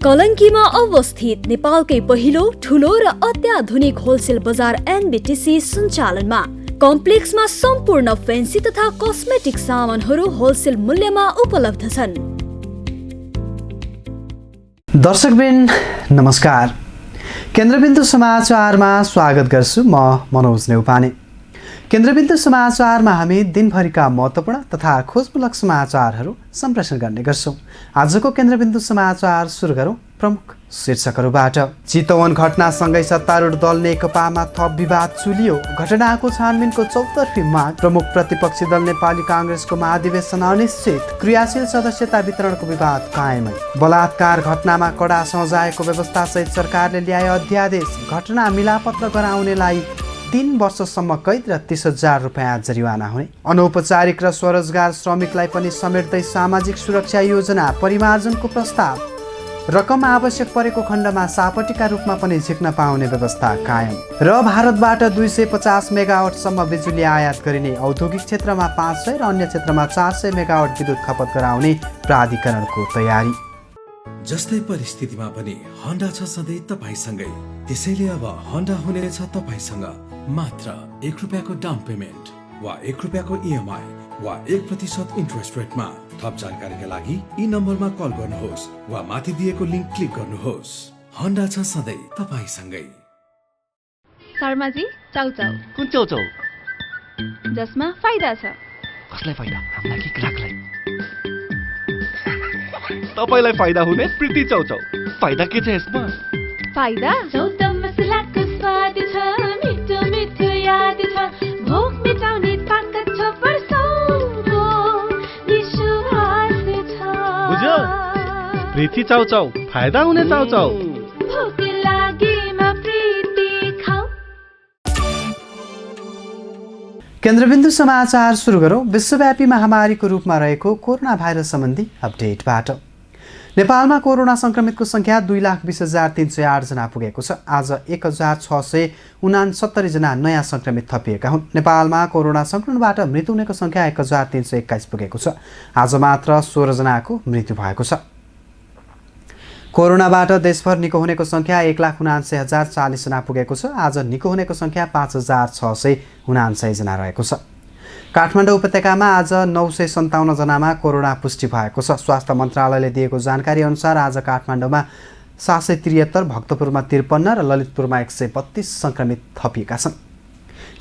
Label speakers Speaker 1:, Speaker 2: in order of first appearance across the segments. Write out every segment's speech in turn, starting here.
Speaker 1: कलंकीमा अवस्थित नेपालकै पहिलो ठूलो र अत्याधुनिक होलसेल बजार एनबीटीसी सञ्चालनमा कम्प्लेक्समा सम्पूर्ण फेन्सी तथा कस्मेटिक सामानहरू होलसेल मूल्यमा उपलब्ध छन्।
Speaker 2: दर्शकवृन्द नमस्कार, केन्द्रबिन्दु समाचारमा स्वागत गर्छु। म मनोज नेउपाने। केन्द्रबिन्दु समाचारमा हामी दिनभरिका महत्त्वपूर्ण तथा खोजमूलक समाचारहरू सम्प्रेषण गर्ने गर्छौँ। आजको केन्द्रबिन्दु समाचार सुरु गरौँ प्रमुख शीर्षकहरूबाट। चितवन घटनासँगै सत्तारूढ दल नेकपामा थप विवाद चुलियो। घटनाको छानबिनको चौतर्फी माग। प्रमुख प्रतिपक्षी दल नेपाली काङ्ग्रेसको महाधिवेशन अनिश्चित। क्रियाशील सदस्यता वितरणको विवाद कायमै। बलात्कार घटनामा कडा सजायको व्यवस्थासहित सरकारले ल्याए अध्यादेश। घटना मिलापत्र गराउनेलाई 3 वर्षसम्म कैद र 30,000 रुपियाँ जरिवाना हुने। अनौपचारिक र स्वरोजगार श्रमिकलाई पनि समेट्दै सामाजिक सुरक्षा योजना परिमार्जनको प्रस्ताव। रकम आवश्यक परेको खण्डमा सापटीका रूपमा पनि झिक्न पाउने व्यवस्था कायम। र भारतबाट 250 मेगावाटसम्म बिजुली आयात गरिने। औद्योगिक क्षेत्रमा 500 र अन्य क्षेत्रमा 400 मेगावाट विद्युत खपत गराउने प्राधिकरणको तयारी।
Speaker 3: जस्तै परिस्थितिमा पनि होन्डा छ सधैँ तपाईसँगै। त्यसैले अब होन्डा हुनेछ तपाईसँग मात्र 1 रुपियाँको डाउन पेमेन्ट वा 1 रुपियाँको इएमआई वा 1% इन्ट्रेस्ट रेटमा। थप जानकारीका लागि यी नम्बरमा कल गर्नुहोस् वा माथि दिएको लिङ्क क्लिक गर्नुहोस्। होन्डा छ सधैँ तपाईसँगै।
Speaker 4: शर्माजी, चाउचाउ।
Speaker 5: कुन चाउचाउ?
Speaker 4: जसमा फाइदा छ।
Speaker 5: कसलाई फाइदा? हामीलाई कि ग्राहकलाई? तपाईलाई फाइदा हुने प्रीति चाउचाउ। फाइदा के छ यसमा?
Speaker 4: फाइदा चौध मसलाको स्वाद छ, मिठो मिठो याद छ, भोक मिटाउने ताकत छ, पर्साउँदो विश्वास छ।
Speaker 5: बुझ्यो? प्रीति चाउचाउ, फाइदा हुने चाउचाउ।
Speaker 4: भोक लागेमा प्रीति खाऊ।
Speaker 2: केन्द्रबिन्दु समाचार सुरु गरौँ विश्वव्यापी महामारीको रूपमा रहेको कोरोना भाइरस सम्बन्धी अपडेटबाट। नेपालमा कोरोना संक्रमितको संख्या 2,20,308 जना पुगेको छ। आज 1,669 जना नयाँ संक्रमित थपिएका हुन्। नेपालमा कोरोना संक्रमणबाट मृत्यु हुनेको संख्या 1,321 पुगेको छ। आज मात्र 16 जनाको मृत्यु भएको छ। कोरोनाबाट देशभर निको हुनेको संख्या 1,79,040 जना पुगेको छ। आज निको हुनेको संख्या 5,679 जना रहेको छ। काठमाडौँ उपत्यकामा आज 957 जनामा कोरोना पुष्टि भएको छ। स्वास्थ्य मन्त्रालयले दिएको जानकारी अनुसार आज काठमाडौँमा 773, भक्तपुरमा 53 र ललितपुरमा 132 संक्रमित थपिएका छन्।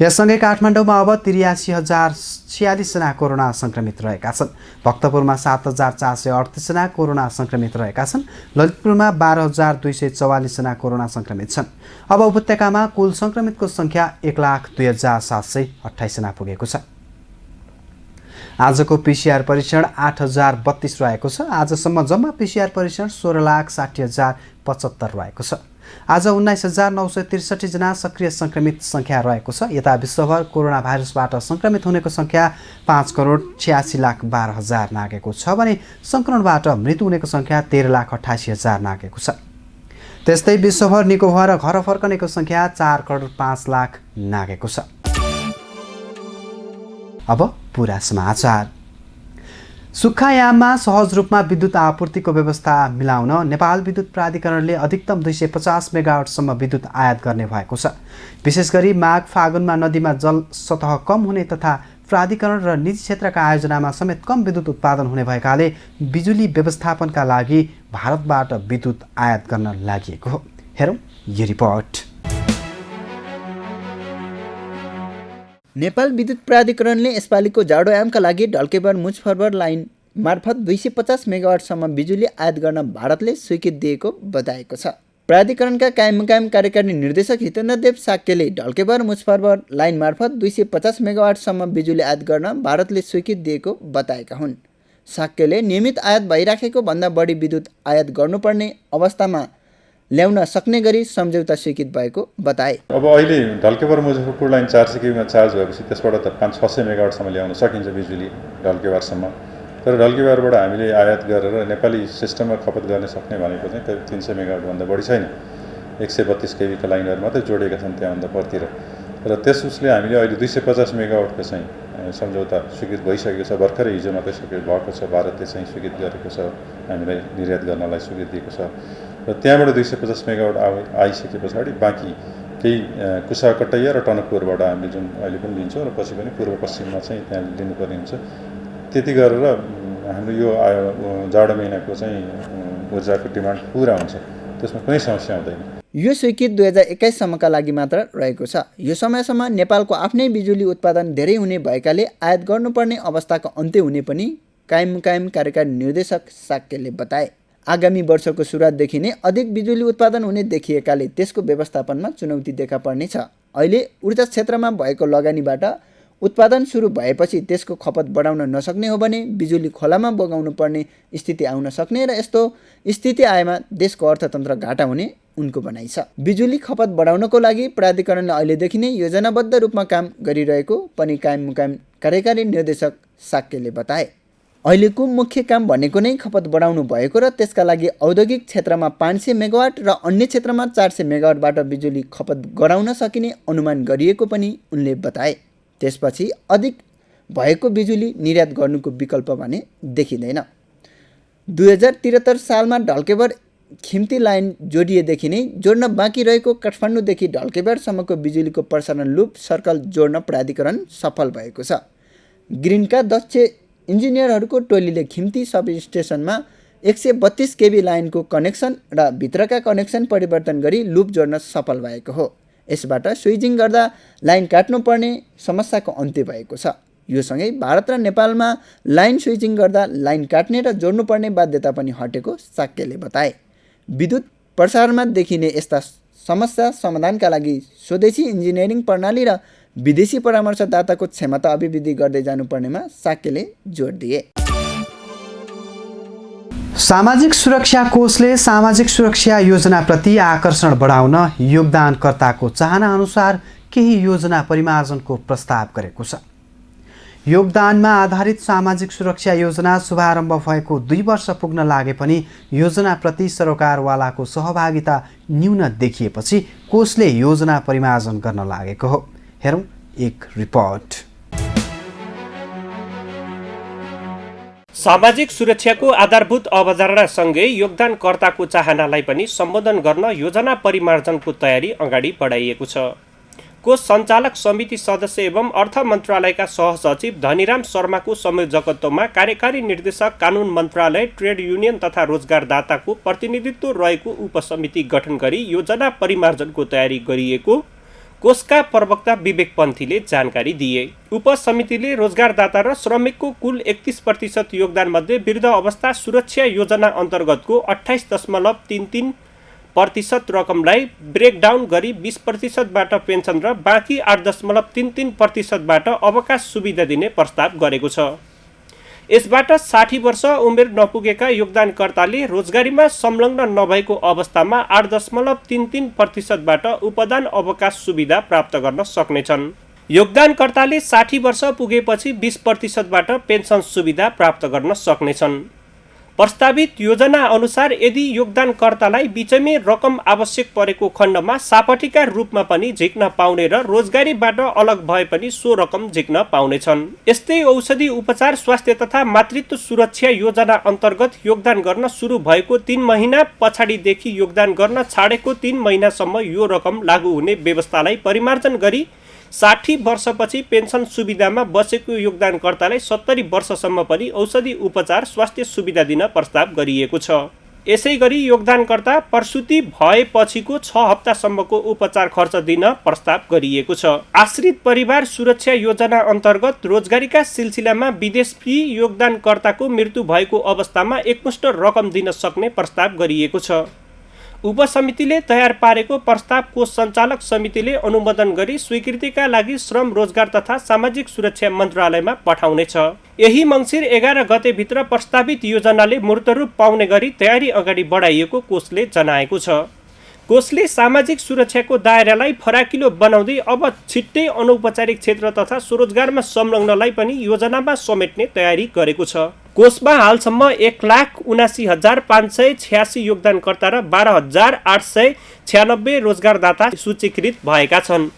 Speaker 2: यससँगै काठमाडौँमा अब 83,046 जना कोरोना संक्रमित रहेका छन्। भक्तपुरमा 7,438 जना कोरोना संक्रमित रहेका छन्। ललितपुरमा 12,244 जना कोरोना संक्रमित छन्। अब उपत्यकामा कुल संक्रमितको संख्या 1,02,728 जना पुगेको छ। आजको पिसिआर परीक्षण 8,032 रहेको छ। आजसम्म जम्मा पिसिआर परीक्षण 16,60,075 रहेको छ। आज 19,963 जना सक्रिय संक्रमित संख्या रहेको छ। यता विश्वभर कोरोना भाइरसबाट संक्रमित हुनेको संख्या 5,86,12,000 नागेको छ भने संक्रमणबाट मृत्यु हुनेको संख्या 13,88,000 नागेको छ। त्यस्तै विश्वभर निको भएर घर फर्कनेको संख्या 4,05,00,000 नागेको छ। अब पुरा समाचार। सुक्खायाममा सहज रूपमा विद्युत आपूर्तिको व्यवस्था मिलाउन नेपाल विद्युत प्राधिकरणले अधिकतम 250 मेगावाटसम्म विद्युत आयात गर्ने भएको छ। विशेष गरी माघ फागुनमा नदीमा जल सतह कम हुने तथा प्राधिकरण र निजी क्षेत्रका आयोजनामा समेत कम विद्युत उत्पादन हुने भएकाले बिजुली व्यवस्थापनका लागि भारतबाट विद्युत आयात गर्न लागि हो। हेरौँ यो रिपोर्ट।
Speaker 6: नेपाल विद्युत प्राधिकरणले यसपालिको जाडोयामका लागि ढल्केबर मुजफ्फरपुर लाइन मार्फत 250 मेगावाटसम्म बिजुली आयात गर्न भारतले स्वीकृति दिएको बताएको छ। प्राधिकरणका कायम मुकायम कार्यकारी निर्देशक हितेन्द्रदेव साक्यले ढल्केबर मुजफ्फरपुर लाइन मार्फत 250 मेगावाटसम्म बिजुली आयात गर्न भारतले स्वीकृति दिएको बताएका हुन्। साक्यले नियमित आयात भइराखेको भन्दा बढी विद्युत आयात गर्नुपर्ने अवस्थामा ल्याउन सक्ने गरी सम्झौता स्वीकृत भएको बताए।
Speaker 7: अब अहिले ढल्केबर मुजफ्फरपुर लाइन 400 केबीमा चार्ज भएपछि त्यसबाट त 500-600 मेगावाटसम्म ल्याउन सकिन्छ बिजुली ढल्केबारसम्म। तर ढल्केबारबाट हामीले आयात गरेर नेपाली सिस्टममा खपत गर्न सक्ने भनेको चाहिँ 300 मेगावाटभन्दा बढी छैन। 132 केबीका लाइनहरू मात्रै जोडेका छन् त्यहाँभन्दा परतिर। र त्यस उसले हामीले अहिले 250 मेगावाटको चाहिँ सम्झौता स्वीकृत भइसकेको छ। भर्खरै हिजो मात्रै स्वीकृत भएको छ। भारतले चाहिँ स्वीकृत गरेको छ, हामीलाई निर्यात गर्नलाई स्वीकृत दिएको छ। र त्यहाँबाट 250 मेगावाट आइसके पछाडि बाँकी केही कुसा कटैया र टनकपुरबाट हामीले जुन अहिले पनि लिन्छौँ र पछि पनि पूर्व पश्चिममा चाहिँ त्यहाँ लिनुपर्ने हुन्छ। त्यति गरेर हाम्रो यो जाडो महिनाको चाहिँ ऊर्जाको डिमान्ड पुरा हुन्छ, त्यसमा कुनै समस्या हुँदैन।
Speaker 6: यो स्वीकृत 2021 सम्मका लागि मात्र रहेको छ। यो समयसम्म नेपालको आफ्नै बिजुली उत्पादन धेरै हुने भएकाले आयात गर्नुपर्ने अवस्थाको अन्त्य हुने पनि कायम कार्यकारी निर्देशक साक्यले बताए। आगामी वर्षको सुरुवातदेखि नै अधिक बिजुली उत्पादन हुने देखिएकाले त्यसको व्यवस्थापनमा चुनौती देखा पर्नेछ। अहिले ऊर्जा क्षेत्रमा भएको लगानीबाट उत्पादन सुरु भएपछि त्यसको खपत बढाउन नसक्ने हो भने बिजुली खोलामा बगाउनु पर्ने स्थिति आउन सक्ने र यस्तो स्थिति आएमा देशको अर्थतन्त्र घाटा हुने उनको भनाइ छ। बिजुली खपत बढाउनको लागि प्राधिकरणले अहिलेदेखि नै योजनाबद्ध रूपमा काम गरिरहेको पनि कायम कार्यकारी निर्देशक साक्यले बताए। अहिलेको मुख्य काम भनेको नै खपत बढाउनु भएको र त्यसका लागि औद्योगिक क्षेत्रमा 500 मेगावाट र अन्य क्षेत्रमा 400 मेगावाटबाट बिजुली खपत गराउन सकिने अनुमान गरिएको पनि उनले बताए। त्यसपछि अधिक भएको बिजुली निर्यात गर्नुको विकल्प भने देखिँदैन। 2073 सालमा ढल्केबर खिम्ती लाइन जोडिएदेखि नै जोड्न बाँकी रहेको काठमाडौँदेखि ढल्केबरसम्मको बिजुलीको प्रसारण लुप सर्कल जोड्न प्राधिकरण सफल भएको छ। ग्रिनका दक्ष इन्जिनियरहरूको टोलीले खिम्ती सब स्टेसनमा 132 केबी लाइनको कनेक्सन र भित्रका कनेक्सन परिवर्तन गरी लुप जोड्न सफल भएको हो। यसबाट स्विचिङ गर्दा लाइन काट्नुपर्ने समस्याको अन्त्य भएको छ। यो सँगै भारत र नेपालमा लाइन स्विचिङ गर्दा लाइन काट्ने र जोड्नुपर्ने बाध्यता पनि हटेको साक्यले बताए। विद्युत प्रसारणमा देखिने यस्ता समस्या समाधानका लागि स्वदेशी इन्जिनियरिङ प्रणाली र विदेशी परामर्शदाताको क्षमता अभिवृद्धि गर्दै जानुपर्नेमा साक्यले जोड दिए।
Speaker 2: सामाजिक सुरक्षा कोषले सामाजिक सुरक्षा योजनाप्रति आकर्षण बढाउन योगदानकर्ताको चाहना अनुसार केही योजना परिमार्जनको प्रस्ताव गरेको छ। योगदानमा आधारित सामाजिक सुरक्षा योजना शुभारम्भ भएको 2 वर्ष पुग्न लागे पनि योजनाप्रति सरकारवालाको सहभागिता न्यून देखिएपछि कोषले योजना परिमार्जन गर्न लागेको हो। हेरौँ एक रिपोर्ट।
Speaker 8: सामाजिक सुरक्षाको आधारभूत अवधारणासँगै योगदानकर्ताको चाहनालाई पनि सम्बोधन गर्न योजना परिमार्जनको तयारी अगाडि बढाइएको छ। कोष सञ्चालक समिति सदस्य एवं अर्थ मन्त्रालयका सहसचिव धनीराम शर्माको संयोजकत्वमा कार्यकारी निर्देशक कानुन मन्त्रालय, ट्रेड युनियन तथा रोजगारदाताको प्रतिनिधित्व रहेको उपसमिति गठन गरी योजना परिमार्जनको तयारी गरिएको कोषका प्रवक्ता विवेक पन्थीले जानकारी दिए। उपसमितिले रोजगारदाता र श्रमिकको कुल 31% योगदानमध्ये वृद्ध अवस्था सुरक्षा योजना अन्तर्गतको 28.33% रकमलाई ब्रेकडाउन गरी 20%बाट पेन्सन र बाँकी 8.33%बाट अवकाश सुविधा दिने प्रस्ताव गरेको छ। यसबाट 60 वर्ष उमेर नपुगेका योगदानकर्ताले रोजगारीमा संलग्न नभएको अवस्थामा 8.33%बाट उपदान अवकाश सुविधा प्राप्त गर्न सक्नेछन्। योगदानकर्ताले 60 वर्ष पुगेपछि 20%बाट पेन्सन सुविधा प्राप्त गर्न सक्नेछन्। प्रस्तावित योजना अनुसार यदि योगदानकर्तालाई बिचमै रकम आवश्यक परेको खण्डमा सापटीका रूपमा पनि झिक्न पाउने र रोजगारीबाट अलग भए पनि सो रकम झिक्न पाउनेछन्। यस्तै औषधि उपचार स्वास्थ्य तथा मातृत्व सुरक्षा योजना अन्तर्गत योगदान गर्न सुरु भएको 3 महिना पछाडिदेखि योगदान गर्न छाडेको 3 महिनासम्म यो रकम लागू हुने व्यवस्थालाई परिमार्जन गरी 60 वर्षपछि पेन्सन सुविधामा बसेको योगदानकर्तालाई 70 वर्षसम्म पनि औषधि उपचार स्वास्थ्य सुविधा दिन प्रस्ताव गरिएको छ। यसै गरी योगदानकर्ता प्रसुति भएपछिको 6 हप्तासम्मको उपचार खर्च दिन प्रस्ताव गरिएको छ। आश्रित परिवार सुरक्षा योजना अन्तर्गत रोजगारीका सिलसिलामा विदेशी योगदानकर्ताको मृत्यु भएको अवस्थामा एकमुष्ट रकम दिन सक्ने प्रस्ताव गरिएको छ। उपसमितिले तयार पारेको प्रस्ताव कोष सञ्चालक समितिले अनुमोदन गरी स्वीकृतिका लागि श्रम रोजगार तथा सामाजिक सुरक्षा मन्त्रालयमा पठाउनेछ। यही मङ्सिर 11 गतेभित्र प्रस्तावित योजनाले मूर्तरूप पाउने गरी तयारी अगाडि बढाइएको कोषले जनाएको छ। कोषले सामाजिक सुरक्षाको दायरालाई फराकिलो बनाउँदै अब छिट्टै अनौपचारिक क्षेत्र तथा स्वरोजगारमा संलग्नलाई पनि योजनामा समेट्ने तयारी गरेको छ। कोषमा हालसम्म 1,79,586 योगदानकर्ता र 12,896 रोजगारदाता सूचीकृत भएका छन्।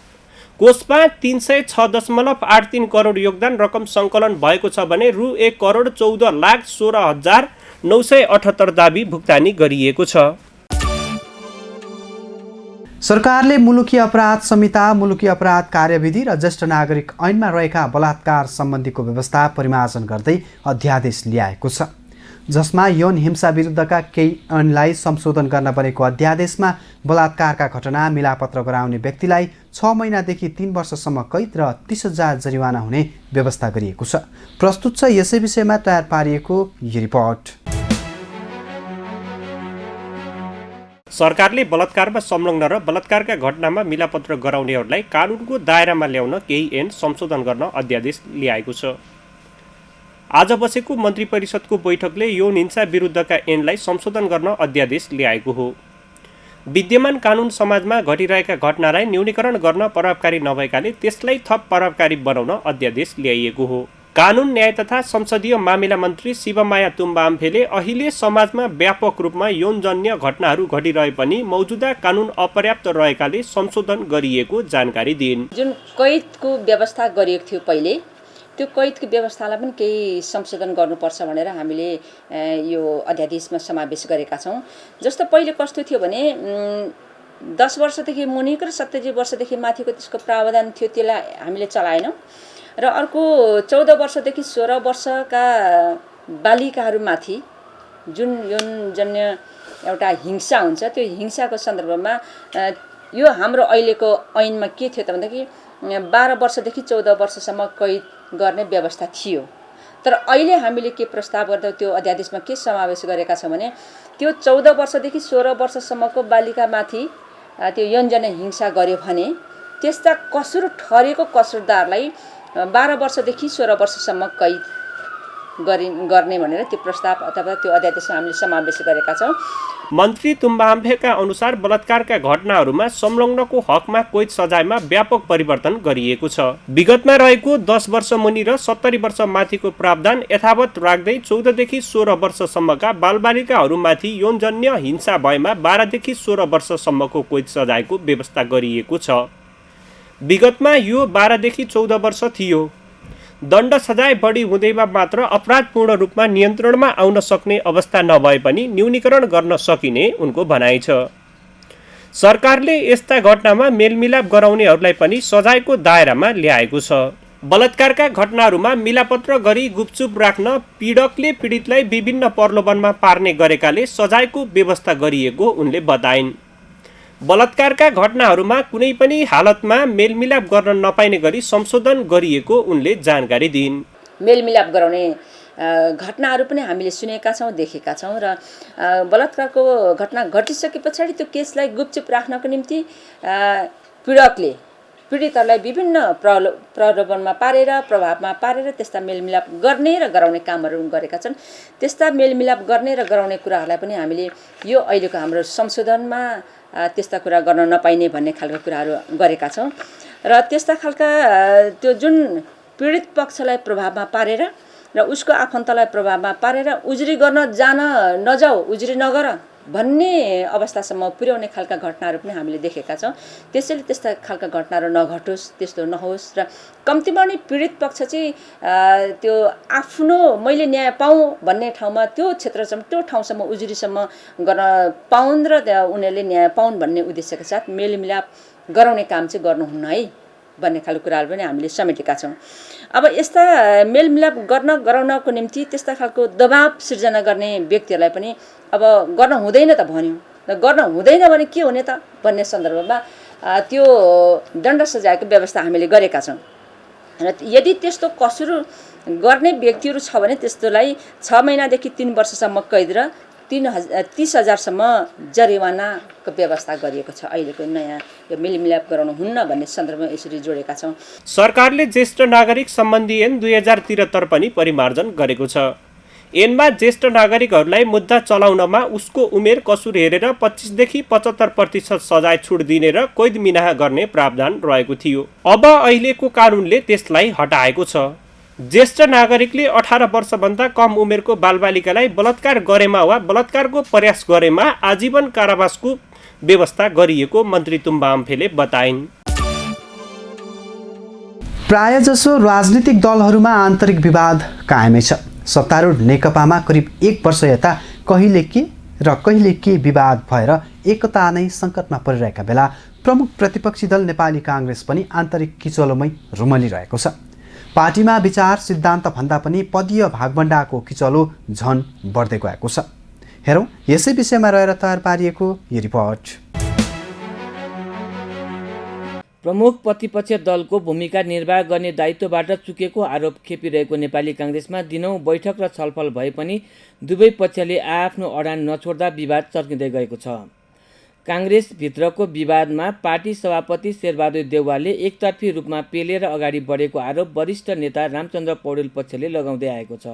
Speaker 8: कोषमा 306.83 करोड योगदान रकम सङ्कलन भएको छ भने रु 1,14,16,978 दाबी भुक्तानी गरिएको छ।
Speaker 2: सरकारले मुलुकी अपराध संहिता, मुलुकी अपराध कार्यविधि र ज्येष्ठ नागरिक ऐनमा रहेका बलात्कार सम्बन्धीको व्यवस्था परिमार्जन गर्दै अध्यादेश ल्याएको छ, जसमा यौन हिंसा विरुद्धका केही ऐनलाई संशोधन गर्न बनेको अध्यादेशमा बलात्कारका घटना मिलापत्र गराउने व्यक्तिलाई 6 महिनादेखि 3 वर्षसम्म कैद र 30,000 जरिवाना हुने व्यवस्था गरिएको छ। प्रस्तुत छ यसै विषयमा तयार पारिएको यो रिपोर्ट।
Speaker 8: सरकारले बलात्कारमा संलग्न र बलात्कारका घटनामा मिलापत्र गराउनेहरूलाई कानुनको दायरामा ल्याउन केही ऐन संशोधन गर्न अध्यादेश ल्याएको छ। आज बसेको मन्त्री परिषदको बैठकले यौन हिंसा विरुद्धका ऐनलाई संशोधन गर्न अध्यादेश ल्याएको हो। विद्यमान कानुन समाजमा घटिरहेका घटनालाई न्यूनीकरण गर्न प्रभावकारी नभएकाले त्यसलाई थप प्रभावकारी बनाउन अध्यादेश ल्याइएको हो। कानुन, न्याय तथा संसदीय मामिला मन्त्री शिवमाया तुम्बाम्फेले अहिले समाजमा व्यापक रूपमा यौनजन्य घटनाहरू घटिरहे पनि मौजुदा कानुन अपर्याप्त रहेकाले संशोधन गरिएको जानकारी दिइन्।
Speaker 9: जुन कैदको व्यवस्था गरिएको थियो पहिले, त्यो कैदको व्यवस्थालाई पनि केही संशोधन गर्नुपर्छ भनेर हामीले यो अध्यादेशमा समावेश गरेका छौँ। जस्तो पहिले कस्तो थियो भने 10 वर्षदेखि मुनिको र 27 वर्षदेखि माथिको त्यसको प्रावधान थियो, त्यसलाई हामीले चलाएनौँ। र अर्को 14 वर्षदेखि 16 वर्षका बालिकाहरूमाथि जुन यौनजन्य एउटा हिंसा हुन्छ, त्यो हिंसाको सन्दर्भमा यो हाम्रो अहिलेको ऐनमा के थियो त भन्दाखेरि 12 वर्षदेखि 14 वर्षसम्म कैद गर्ने व्यवस्था थियो। तर अहिले हामीले के प्रस्ताव गर्दा त्यो अध्यादेशमा के समावेश गरेका छौँ भने त्यो 14 वर्षदेखि 16 वर्षसम्मको बालिकामाथि त्यो यौनजन्य हिंसा गर्यो भने त्यस्ता कसुर ठरेको कसुरदारलाई 12 वर्षदेखि 16 वर्षसम्म कैद गर्ने भनेर त्यो प्रस्ताव अथवा त्यो अध्यादेशमा हामीले समावेश गरेका छौँ।
Speaker 8: मन्त्री तुम्बाम्फेका अनुसार बलात्कारका घटनाहरूमा संलग्नको हकमा कैद सजायमा व्यापक परिवर्तन गरिएको छ। विगतमा रहेको 10 वर्ष मुनि र 70 वर्ष माथिको प्रावधान यथावत राख्दै 14 देखि 16 वर्षसम्मका बालबालिकाहरूमाथि यौनजन्य हिंसा भएमा 12 देखि 16 वर्षसम्मको कैद सजायको व्यवस्था गरिएको छ। विगतमा यो 12 देखि 14 वर्ष थियो। दण्ड सजाय बढी हुँदैमा मात्र अपराध पूर्ण रूपमा नियन्त्रणमा आउन सक्ने अवस्था नभए पनि न्यूनीकरण गर्न सकिने उनको भनाइ छ। सरकारले यस्ता घटनामा मेलमिलाप गराउनेहरूलाई पनि सजायको दायरामा ल्याएको छ। बलात्कारका घटनाहरूमा मिलापत्र गरी गुपचुप राख्न पीडकले पीडितलाई विभिन्न प्रलोभनमा पार्ने गरेकाले सजायको व्यवस्था गरिएको उनले बताइन्। बलात्कारका घटनाहरूमा कुनै पनि हालतमा मेलमिलाप गर्न नपाइने गरी संशोधन गरिएको उनले जानकारी दिइन्।
Speaker 9: मेलमिलाप गराउने घटनाहरू पनि हामीले सुनेका छौँ, देखेका छौँ र बलात्कारको घटना घटिसके पछाडि त्यो केसलाई गुपचुप राख्नको निम्ति पीडकले पीडितहरूलाई विभिन्न प्रलोभनमा पारेर, प्रभावमा पारेर त्यस्ता मेलमिलाप गर्ने र गराउने कामहरू गरेका छन्। त्यस्ता मेलमिलाप गर्ने र गराउने कुराहरूलाई पनि हामीले यो अहिलेको हाम्रो संशोधनमा त्यस्ता कुरा गर्न नपाइने भन्ने खालको कुराहरू गरेका छौँ। र त्यस्ता खालका त्यो जुन पीडित पक्षलाई प्रभावमा पारेर र उसको आफन्तलाई प्रभावमा पारेर उजुरी गर्न जान नजाऊ, उजुरी नगर भन्ने अवस्थासम्म पुर्याउने खालका घटनाहरू पनि हामीले देखेका छौँ। त्यसैले त्यस्ता खालका घटनाहरू नघटोस्, त्यस्तो नहोस् र कम्तीमा नि पीडित पक्ष चाहिँ त्यो आफ्नो मैले न्याय पाऊँ भन्ने ठाउँमा त्यो क्षेत्रसम्म, त्यो ठाउँसम्म, उजुरीसम्म गर्न पाउन् र उनीहरूले न्याय पाउन् भन्ने उद्देश्यका साथ मेलमिलाप गराउने काम चाहिँ गर्नुहुन्न है भन्ने खालको कुराहरू पनि हामीले समेटेका छौँ। अब यस्ता मेलमिलाप गराउनको निम्ति त्यस्ता खालको दबाब सिर्जना गर्ने व्यक्तिहरूलाई पनि अब गर्न हुँदैन त भन्यो, गर्न हुँदैन भने के हुने त भन्ने सन्दर्भमा त्यो दण्ड सजायको व्यवस्था हामीले गरेका छौँ। र यदि त्यस्तो कसुर गर्ने व्यक्तिहरू छ भने त्यस्तोलाई 6 महिनादेखि 3 वर्षसम्म कैद र 30,000सम्म जरिवानाको व्यवस्था गरिएको छ। अहिलेको नयाँ यो मेलमिलाप गराउनु हुन्न भन्ने सन्दर्भमा यसरी जोडेका छौँ।
Speaker 8: सरकारले ज्येष्ठ नागरिक सम्बन्धी ऐन 2073 पनि परिमार्जन गरेको छ। ऐनमा ज्येष्ठ नागरिकहरूलाई मुद्दा चलाउनमा उसको उमेर कसुर हेरेर 25 देखि 75% सजाय छुट दिने र कैद मिनाह गर्ने प्रावधान रहेको थियो। अब अहिलेको कानुनले त्यसलाई हटाएको छ। ज्येष्ठ नागरिकले 18 वर्षभन्दा कम उमेरको बालबालिकालाई बलात्कार गरेमा वा बलात्कारको प्रयास गरेमा आजीवन कारावासको व्यवस्था गरिएको मन्त्री तुम्बाम्फेले बताइन्।
Speaker 2: प्रायजसो राजनीतिक दलहरूमा आन्तरिक विवाद कायमै छ। सत्तारूढ नेकपामा करिब 1 वर्ष यता कहिले के विवाद भएर एकता नै सङ्कटमा परिरहेका बेला प्रमुख प्रतिपक्षी दल नेपाली काङ्ग्रेस पनि आन्तरिक किचलोमै रुमलिरहेको छ। पार्टीमा विचार सिद्धान्त भन्दा पनि पदीय भागभण्डाको किचलो झन बढ्दै गएको छ। हेरौँ यसै विषयमा रहेर तयार पारिएको यो रिपोर्ट।
Speaker 10: प्रमुख प्रतिपक्ष दलको भूमिका निर्वाह गर्ने दायित्वबाट चुकेको आरोप खेपिरहेको नेपाली काङ्ग्रेसमा दिनौँ बैठक र छलफल भए पनि दुवै पक्षले आआफ्नो अडान नछोड्दा विवाद चर्किँदै गएको छ। काङ्ग्रेसभित्रको विवादमा पार्टी सभापति शेरबहादुर देउवाले एकतर्फी रूपमा पेलेर अगाडि बढेको आरोप वरिष्ठ नेता रामचन्द्र पौडेल पक्षले लगाउँदै आएको छ।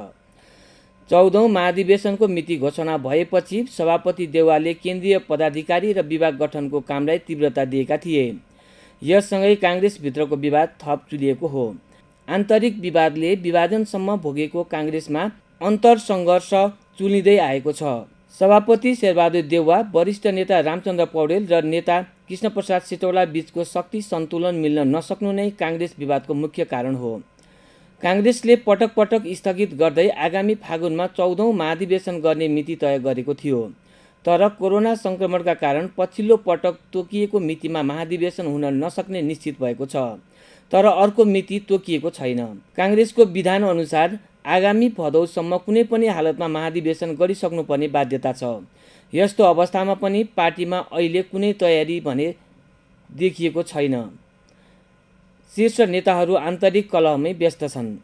Speaker 10: 14औं महाधिवेशनको मिति घोषणा भएपछि सभापति देउवाले केन्द्रीय पदाधिकारी र विभाग गठनको कामलाई तीव्रता दिएका थिए। यससँगै काङ्ग्रेसभित्रको विवाद थप चुलिएको हो। आन्तरिक विवादले विभाजनसम्म भोगेको काङ्ग्रेसमा अन्तरसङ्घर्ष चुलिँदै आएको छ। सभापति शेरबहादुर देउवा, वरिष्ठ नेता रामचन्द्र पौडेल र नेता कृष्णप्रसाद सिटौला बीचको शक्ति सन्तुलन मिल्न नसक्नु नै काङ्ग्रेस विवादको मुख्य कारण हो। काङ्ग्रेसले पटक पटक स्थगित गर्दै आगामी फागुनमा 14औं महाधिवेशन गर्ने मिति तय गरेको थियो। तर कोरोना सङ्क्रमणका कारण पछिल्लो पटक तोकिएको मितिमा महाधिवेशन हुन नसक्ने निश्चित भएको छ। तर अर्को मिति तोकिएको छैन। काङ्ग्रेसको विधान अनुसार आगामी भदौसम्म कुनै पनि हालतमा महाधिवेशन गरिसक्नुपर्ने बाध्यता छ। यस्तो अवस्थामा पनि पार्टीमा अहिले कुनै तयारी भने देखिएको छैन। शीर्ष नेताहरू आन्तरिक कलहमै व्यस्त छन्।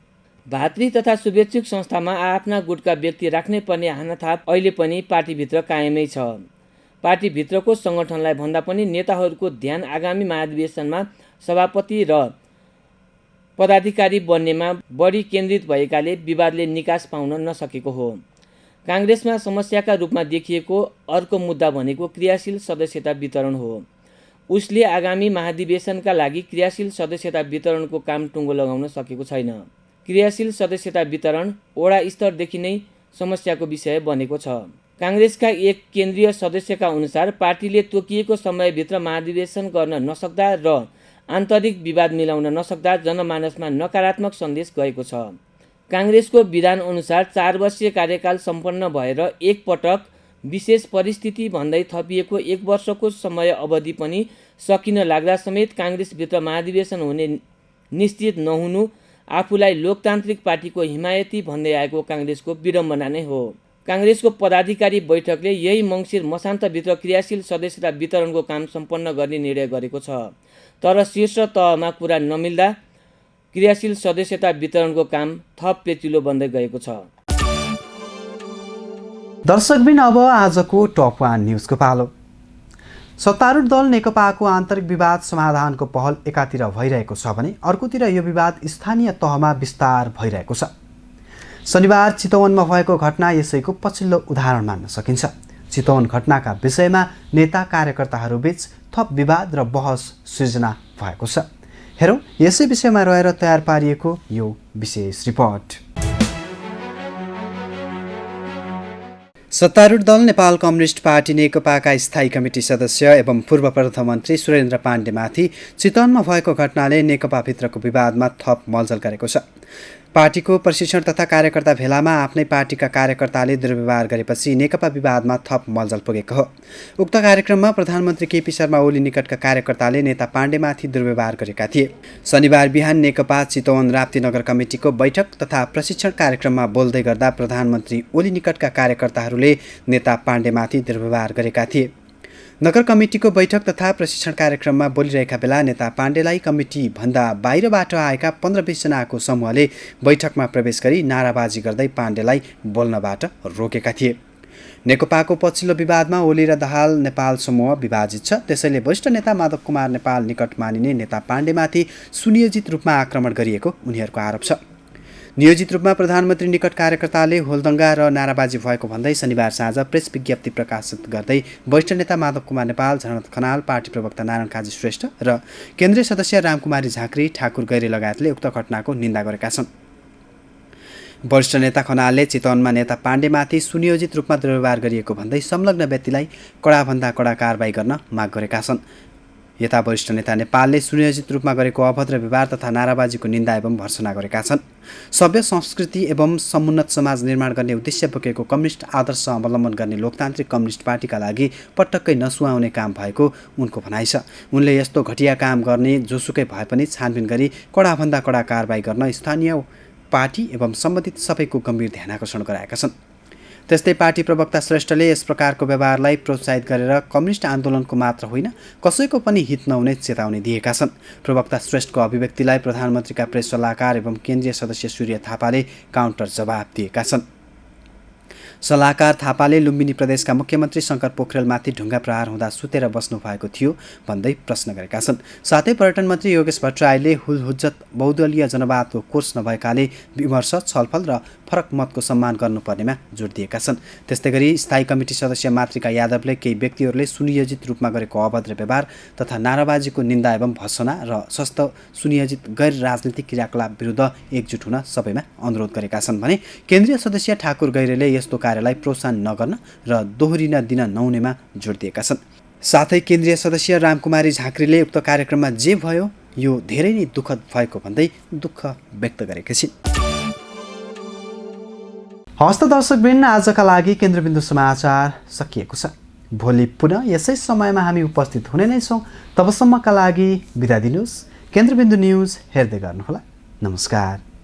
Speaker 10: भातृ तथा शुभेच्छुक संस्थामा आफ्ना गुटका व्यक्ति राख्नै पर्ने हानाथाप अहिले पनि पार्टीभित्र कायमै छ। पार्टीभित्रको सङ्गठनलाई भन्दा पनि नेताहरूको ध्यान आगामी महाधिवेशनमा सभापति र पदाधिकारी बन्नेमा बढी केन्द्रित भएकाले विवादले निकास पाउन नसकेको हो। काङ्ग्रेसमा समस्याका रूपमा देखिएको अर्को मुद्दा भनेको क्रियाशील सदस्यता वितरण हो। उसले आगामी महाधिवेशनका लागि क्रियाशील सदस्यता वितरणको काम टुङ्गो लगाउन सकेको छैन। क्रियाशील सदस्यता वितरण वडा स्तरदेखि नै समस्याको विषय बनेको छ। काङ्ग्रेसका एक केन्द्रीय सदस्यका अनुसार पार्टीले तोकिएको समयभित्र महाधिवेशन गर्न नसक्दा र आन्तरिक विवाद मिलाउन नसक्दा जनमानसमा नकारात्मक सन्देश गएको छ। काङ्ग्रेसको विधान अनुसार 4 वर्षीय कार्यकाल सम्पन्न भएर एक पटक विशेष परिस्थिति भन्दै थपिएको 1 वर्षको समय अवधि पनि सकिन लाग्दा समेत काङ्ग्रेसभित्र महाधिवेशन हुने निश्चित नहुनु आफूलाई लोकतान्त्रिक पार्टीको हिमायती भन्दै आएको काङ्ग्रेसको विडम्बना नै हो। काङ्ग्रेसको पदाधिकारी बैठकले यही मङ्सिर मसान्तभित्र क्रियाशील सदस्यता वितरणको काम सम्पन्न गर्ने निर्णय गरेको छ। तर शीर्ष तहमा कुरा नमिल्दा क्रियाशील सदस्यता वितरणको काम थप पेचिलो बन्दै गएको छ।
Speaker 2: दर्शकबिन अब आजको टप 1 न्युजको पालो। सत्तारूढ दल नेकपाको आन्तरिक विवाद समाधानको पहल एकातिर भइरहेको छ भने अर्कोतिर यो विवाद स्थानीय तहमा विस्तार भइरहेको छ। शनिबार चितवनमा भएको घटना यसैको पछिल्लो उदाहरण मान्न सकिन्छ। चितवन घटनाका विषयमा नेता कार्यकर्ताहरूबीच थप विवाद र बहस सृजना भएको छ। हेरौँ यसै विषयमा रहेर तयार पारिएको यो विशेष रिपोर्ट। सत्तारूढ दल नेपाल कम्युनिस्ट पार्टी नेकपाका स्थायी कमिटी सदस्य एवं पूर्व प्रधानमन्त्री सुरेन्द्र पाण्डेमाथि चितवनमा भएको घटनाले नेकपाभित्रको विवादमा थप मलजल गरेको छ। पार्टीको प्रशिक्षण तथा कार्यकर्ता भेलामा आफ्नै पार्टीका कार्यकर्ताले दुर्व्यवहार गरेपछि नेकपा विवादमा थप मलजल पुगेको हो। उक्त कार्यक्रममा प्रधानमन्त्री केपी शर्मा ओली निकटका कार्यकर्ताले नेता पाण्डेमाथि दुर्व्यवहार गरेका थिए। शनिबार बिहान नेकपा चितवन राप्ती नगर कमिटीको बैठक तथा प्रशिक्षण कार्यक्रममा बोल्दै गर्दा प्रधानमन्त्री ओली निकटका कार्यकर्ताहरूले नेता पाण्डेमाथि दुर्व्यवहार गरेका थिए। नगर कमिटीको बैठक तथा प्रशिक्षण कार्यक्रममा बोलिरहेका बेला नेता पाण्डेलाई कमिटी भन्दा बाहिरबाट आएका 15-20 जनाको समूहले बैठकमा प्रवेश गरी नाराबाजी गर्दै पाण्डेलाई बोल्नबाट रोकेका थिए। नेकपाको पछिल्लो विवादमा ओली र दाहाल नेपाल समूह विभाजित छ। त्यसैले वरिष्ठ नेता माधव कुमार नेपाल निकट मानिने नेता पाण्डेमाथि सुनियोजित रूपमा आक्रमण गरिएको उनीहरूको आरोप छ। नियोजित रूपमा प्रधानमन्त्री निकट कार्यकर्ताले होलदङ्गा र नाराबाजी भएको भन्दै शनिबार साँझ प्रेस विज्ञप्ति प्रकाशित गर्दै वरिष्ठ नेता माधव कुमार नेपाल, झलनाथ खनाल, पार्टी प्रवक्ता नारायण काजी श्रेष्ठ र केन्द्रीय सदस्य रामकुमारी झाँक्री, ठाकुर गैरे लगायतले उक्त घटनाको निन्दा गरेका छन्। वरिष्ठ नेता खनालले चितवनमा नेता पाण्डेमाथि सुनियोजित रूपमा दुर्व्यवहार गरिएको भन्दै संलग्न व्यक्तिलाई कडाभन्दा कडा कारबाही गर्न माग गरेका छन्। यता वरिष्ठ नेता नेपालले सुनियोजित रूपमा गरेको अभद्र व्यवहार तथा नाराबाजीको निन्दा एवं भर्त्सना गरेका छन्। सभ्य संस्कृति एवं समुन्नत समाज निर्माण गर्ने उद्देश्य बोकेको कम्युनिस्ट आदर्श अवलम्बन गर्ने लोकतान्त्रिक कम्युनिस्ट पार्टीका लागि पटक्कै नसुहाउने काम भएको उनको भनाइ छ। उनले यस्तो घटिया काम गर्ने जोसुकै भए पनि छानबिन गरी कडाभन्दा कडा कारबाही गर्न स्थानीय पार्टी एवं सम्बन्धित सबैको गम्भीर ध्यानाकर्षण गराएका छन्। त्यस्तै पार्टी प्रवक्ता श्रेष्ठले यस प्रकारको व्यवहारलाई प्रोत्साहित गरेर कम्युनिस्ट आन्दोलनको मात्र होइन कसैको पनि हित नहुने चेतावनी दिएका छन्। प्रवक्ता श्रेष्ठको अभिव्यक्तिलाई प्रधानमन्त्रीका प्रेस सल्लाहकार एवं केन्द्रीय सदस्य सूर्य थापाले काउन्टर जवाब दिएका छन्। सल्लाहकार थापाले लुम्बिनी प्रदेशका मुख्यमन्त्री शङ्कर पोखरेलमाथि ढुङ्गा प्रहार हुँदा सुतेर बस्नु भएको थियो भन्दै प्रश्न गरेका छन्। साथै पर्यटन मन्त्री योगेश भट्टराईले हुलहुज्जत बहुदलीय जनवादको कोर्स नभएकाले विमर्श छलफल र फरक मतको सम्मान गर्नुपर्नेमा जोड दिएका छन्। त्यस्तै गरी स्थायी कमिटी सदस्य मातृका यादवले केही व्यक्तिहरूले सुनियोजित रूपमा गरेको अभद्र व्यवहार तथा नाराबाजीको निन्दा एवं भर्त्सना र सस्त सुनियोजित गैर राजनीतिक क्रियाकलाप विरुद्ध एकजुट हुन सबैमा अनुरोध गरेका छन् भने केन्द्रीय सदस्य ठाकुर गैरेले यस्तो कार्यलाई प्रोत्साहन नगर्न र दोहोरिन दिन नहुनेमा जोड दिएका छन्। साथै केन्द्रीय सदस्य रामकुमारी झाँक्रीले उक्त कार्यक्रममा जे भयो यो धेरै नै दुःखद भएको भन्दै दुःख व्यक्त गरेका छिन्। हस्त दर्शकवृन्द, आजका लागि केन्द्रबिन्दु समाचार सकिएको छ। भोलि पुनः यसै समयमा हामी उपस्थित हुने नै छौँ। तबसम्मका लागि बिदा दिनुहोस्। केन्द्रबिन्दु न्युज हेर्दै गर्नुहोला। नमस्कार।